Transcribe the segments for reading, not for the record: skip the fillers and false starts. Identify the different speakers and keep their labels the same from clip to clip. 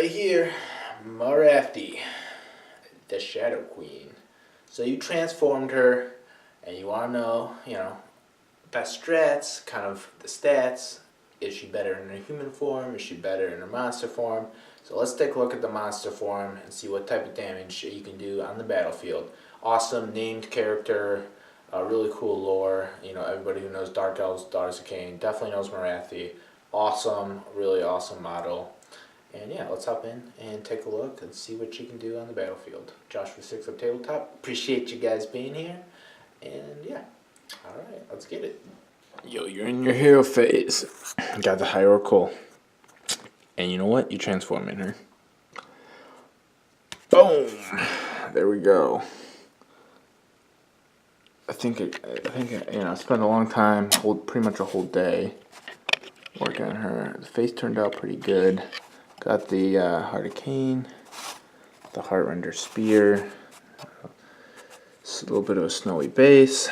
Speaker 1: right here, Morathi, the Shadow Queen. So you transformed her, and you want to know, best strats, kind of the stats. Is she better in her human form? Is she better in her monster form? So let's take a look at the monster form and see what type of damage you can do on the battlefield. Awesome named character, really cool lore. Everybody who knows Dark Elves, Daughters of Cain definitely knows Morathi. Awesome, really awesome model. And yeah, let's hop in and take a look and see what you can do on the battlefield. Josh for 6 Up Tabletop. Appreciate you guys being here. And yeah, alright, let's get it.
Speaker 2: Yo, you're in your hero phase. Got the Hierarchal. And you know what? You transform in her. Boom! There we go. I think I spent a long time, pretty much a whole day, working on her. The face turned out pretty good. Got the Heart of Cain, the Heartrender Spear, a little bit of a snowy base,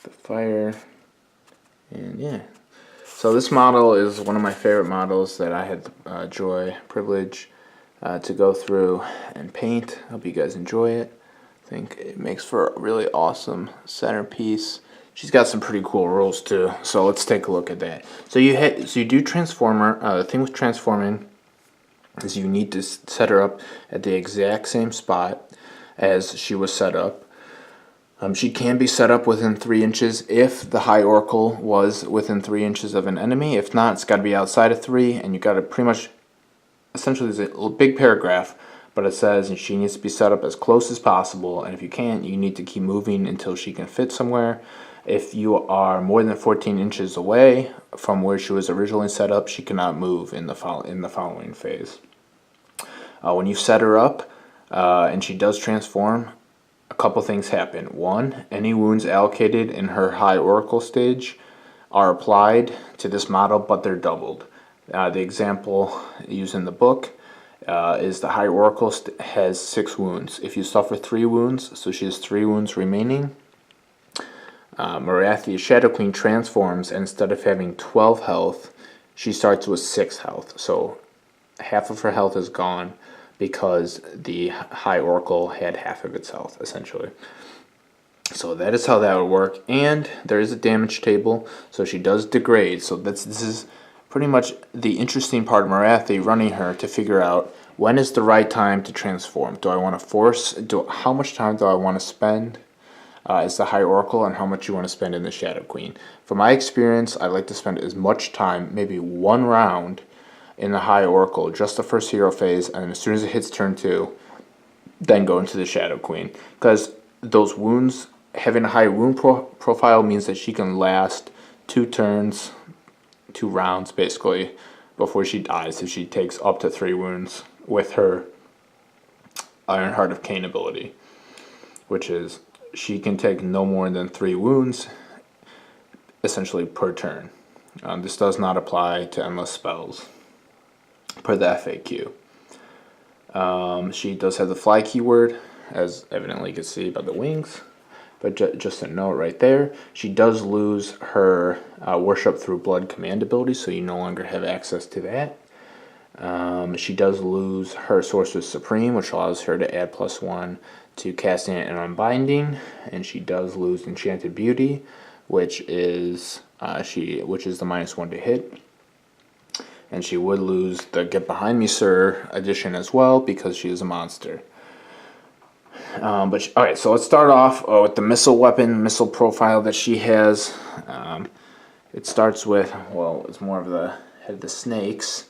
Speaker 2: the fire, and yeah. So this model is one of my favorite models that I had the privilege to go through and paint. Hope you guys enjoy it. I think it makes for a really awesome centerpiece. She's got some pretty cool rules too, so let's take a look at that. So you do transformer. The thing with transforming is you need to set her up at the exact same spot as she was set up. She can be set up within 3 inches if the Hierarchal was within 3 inches of an enemy. If not, it's got to be outside of 3, and you got to pretty much, essentially there's a big paragraph, but it says she needs to be set up as close as possible, and if you can't, you need to keep moving until she can fit somewhere. If you are more than 14 inches away from where she was originally set up, she cannot move in the following phase. When you set her up and she does transform, a couple things happen. One, any wounds allocated in her Hierarchal stage are applied to this model, but they're doubled. The example used in the book is the Hierarchal has 6 wounds. If you suffer 3 wounds, so she has 3 wounds remaining, Morathi, Shadow Queen, transforms, and instead of having 12 health, she starts with 6 health. So half of her health is gone because the Hierarchal had half of its health, essentially. So that is how that would work. And there is a damage table, so she does degrade. So this is pretty much the interesting part of Morathi, running her to figure out when is the right time to transform. Do I want to force? How much time do I want to spend as the Hierarchal, and how much you want to spend in the Shadow Queen? From my experience, I like to spend as much time, maybe 1 round, in the Hierarchal, just the first hero phase, and as soon as it hits turn 2, then go into the Shadow Queen. Because those wounds, having a high wound profile means that she can last 2 turns, 2 rounds basically, before she dies if she takes up to 3 wounds with her Iron Heart of Cain ability, which is she can take no more than 3 wounds essentially per turn. This does not apply to endless spells per the FAQ. She does have the fly keyword, as evidently you can see by the wings. But just a note right there, she does lose her Worship Through Blood command ability, so you no longer have access to that. She does lose her Sorceress Supreme, which allows her to add +1 to casting and unbinding, and she does lose Enchanted Beauty, which is the -1 to hit. And she would lose the Get Behind Me Sir addition as well because she is a monster. Alright, so let's start off with the missile profile that she has. It starts with, it's more of the head of the snakes,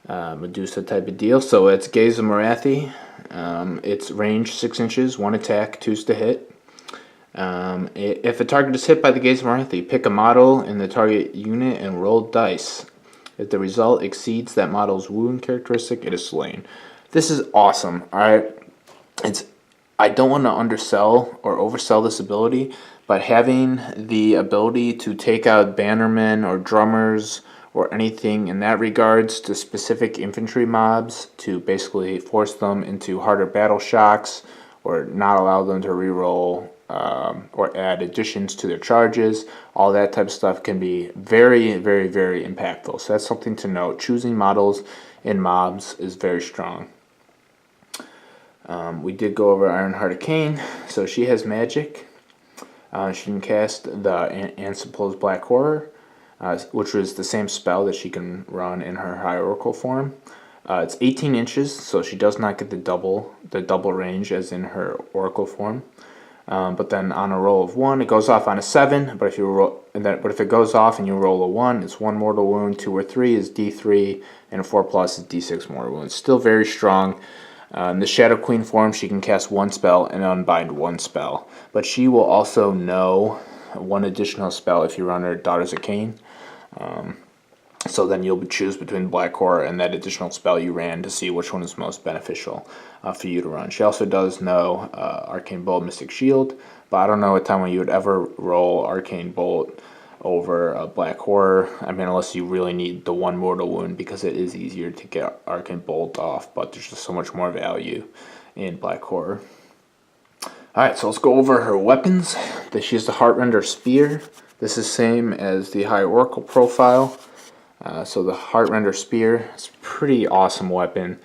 Speaker 2: Medusa type of deal. So it's Gaze of Morathi. It's range 6 inches, 1 attack, 2s to hit. If a target is hit by the Gaze of Morathi, pick a model in the target unit and roll dice. If the result exceeds that model's wound characteristic, it is slain. This is awesome. Alright, I don't want to undersell or oversell this ability, but having the ability to take out bannermen or drummers or anything in that regards to specific infantry mobs to basically force them into harder battle shocks or not allow them to reroll or add additions to their charges. All that type of stuff can be very, very, very impactful. So that's something to note. Choosing models in mobs is very strong. We did go over Ironheart Arcane. So she has magic. She can cast the Ansipul's Black Horror, which was the same spell that she can run in her High Oracle form. It's 18 inches, so she does not get the double range as in her Oracle form. But then on a roll of 1, it goes off on a 7. But if it goes off and you roll a 1, it's 1 mortal wound. 2 or 3 is D3, and a 4+ is D6 mortal wounds. Still very strong. In the Shadow Queen form, she can cast 1 spell and unbind 1 spell. But she will also know 1 additional spell if you run her Daughters of Cain. So then you'll choose between Black Horror and that additional spell you ran to see which one is most beneficial for you to run. She also does know Arcane Bolt, Mystic Shield, but I don't know a time when you would ever roll Arcane Bolt over Black Horror. I mean, unless you really need the 1 mortal wound, because it is easier to get Arcane Bolt off, but there's just so much more value in Black Horror. Alright, so let's go over her weapons. She has the Heartrender Spear. This is same as the High Oracle profile. So the Heartrender Spear is a pretty awesome weapon.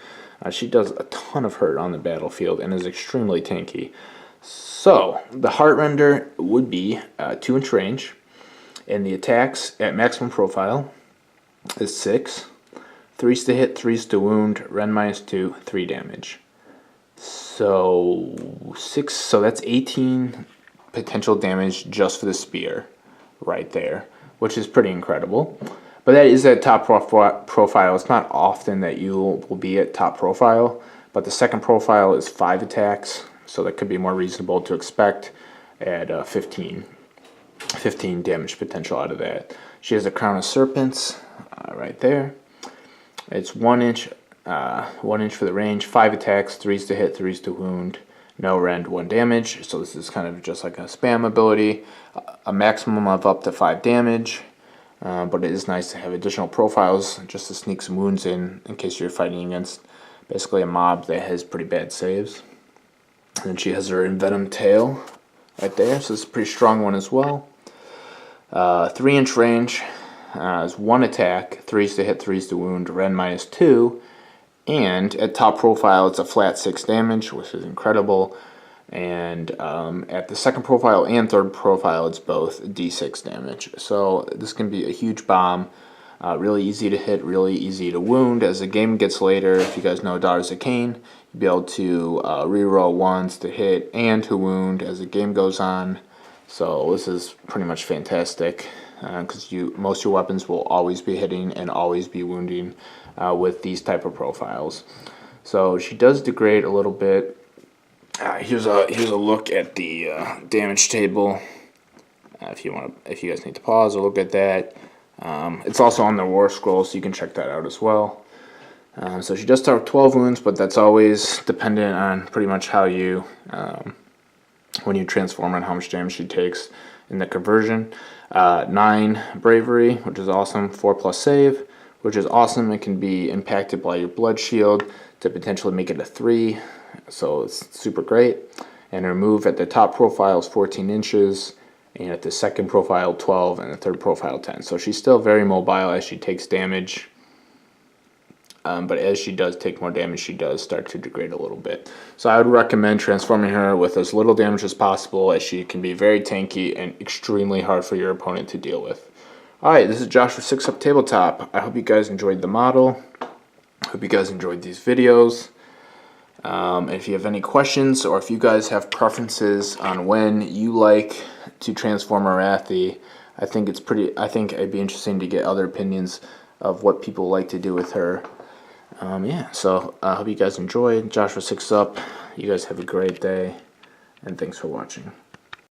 Speaker 2: She does a ton of hurt on the battlefield and is extremely tanky. So the Heartrender would be 2-inch range, and the attacks at maximum profile is 6. 3's to hit, 3's to wound, Ren -2, 3 damage. So 6, so that's 18 potential damage just for the spear right there, which is pretty incredible. But that is at top profile. It's not often that you will be at top profile, but the second profile is 5 attacks, so that could be more reasonable to expect at 15 damage potential out of that. She has a Crown of Serpents right there. It's 1 inch, 1 inch for the range, 5 attacks, 3's to hit, 3's to wound, no rend, 1 damage. So this is kind of just like a spam ability, a maximum of up to 5 damage. But it is nice to have additional profiles just to sneak some wounds in case you're fighting against basically a mob that has pretty bad saves. And then she has her Envenom Tail right there, so it's a pretty strong one as well. 3-inch range is 1 attack, 3's to hit, 3's to wound, Ren -2, and at top profile it's a flat 6 damage, which is incredible. And at the second profile and third profile, it's both D6 damage. So this can be a huge bomb. Really easy to hit, really easy to wound. As the game gets later, if you guys know Daughters of Cain, you'll be able to reroll 1s to hit and to wound as the game goes on. So this is pretty much fantastic because most of your weapons will always be hitting and always be wounding with these type of profiles. So she does degrade a little bit. Here's a look at the damage table. If you guys need to pause or look at that, it's also on the War Scroll, so you can check that out as well. So she does start with 12 wounds, but that's always dependent on pretty much how you when you transform and how much damage she takes in the conversion. 9 bravery, which is awesome. 4+ save, which is awesome. It can be impacted by your blood shield to potentially make it a 3. So it's super great. And her move at the top profile is 14 inches, and at the second profile 12, and the third profile 10. So she's still very mobile as she takes damage. But as she does take more damage, she does start to degrade a little bit. So I would recommend transforming her with as little damage as possible, as she can be very tanky and extremely hard for your opponent to deal with. Alright, this is Josh for 6 Up Tabletop. I hope you guys enjoyed the model. Hope you guys enjoyed these videos. If you have any questions, or if you guys have preferences on when you like to transform Arathi, I think it'd be interesting to get other opinions of what people like to do with her. Yeah, so I hope you guys enjoyed. Josh for 6 Up. You guys have a great day, and thanks for watching.